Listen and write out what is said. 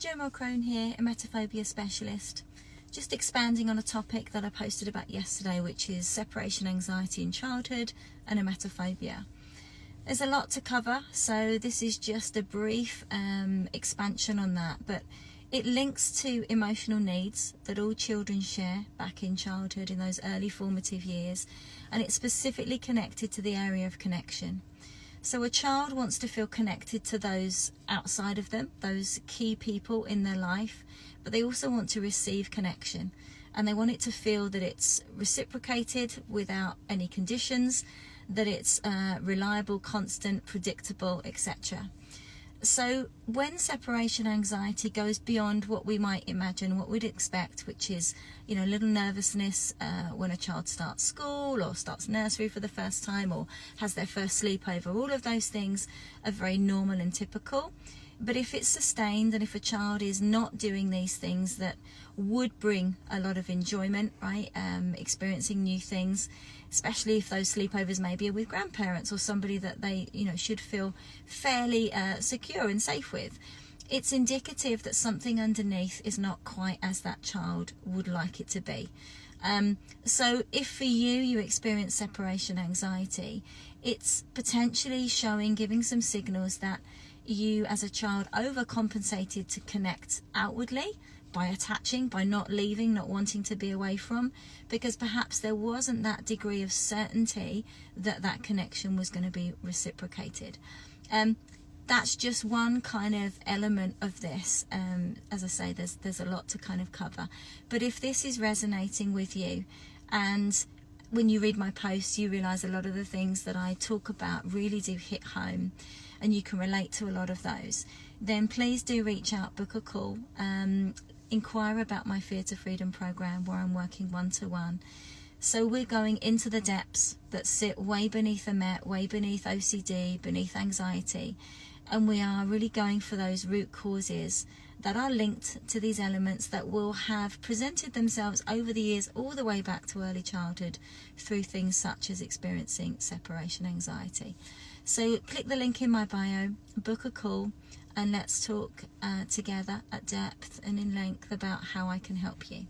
Jo Mulcrone here, emetophobia specialist. Just expanding on a topic that I posted about yesterday, which is separation anxiety in childhood and emetophobia. There's a lot to cover, so this is just a brief expansion on that, but it links to emotional needs that all children share back in childhood, in those early formative years, and it's specifically connected to the area of connection. So a child wants to feel connected to those outside of them, those key people in their life, but they also want to receive connection, and they want it to feel that it's reciprocated without any conditions, that it's reliable, constant, predictable, etc. So when separation anxiety goes beyond what we might imagine, what we'd expect, which is, a little nervousness when a child starts school or starts nursery for the first time or has their first sleepover, all of those things are very normal and typical. But if it's sustained and if a child is not doing these things that would bring a lot of enjoyment, right, experiencing new things, especially if those sleepovers maybe are with grandparents or somebody that they, should feel fairly secure and safe with, it's indicative that something underneath is not quite as that child would like it to be. So if for you experience separation anxiety, it's potentially giving some signals that you as a child overcompensated to connect outwardly by attaching, by not leaving, not wanting to be away from, because perhaps there wasn't that degree of certainty that that connection was going to be reciprocated. That's just one kind of element of this. As I say, there's a lot to kind of cover. But if this is resonating with you, and when you read my posts, you realise a lot of the things that I talk about really do hit home, and you can relate to a lot of those, then please do reach out, book a call, inquire about my Fear to Freedom program, where I'm working one-to-one. So we're going into the depths that sit way beneath EMET, way beneath OCD, beneath anxiety, and we are really going for those root causes that are linked to these elements that will have presented themselves over the years, all the way back to early childhood, through things such as experiencing separation anxiety. So click the link in my bio, book a call, and let's talk together at depth and in length about how I can help you.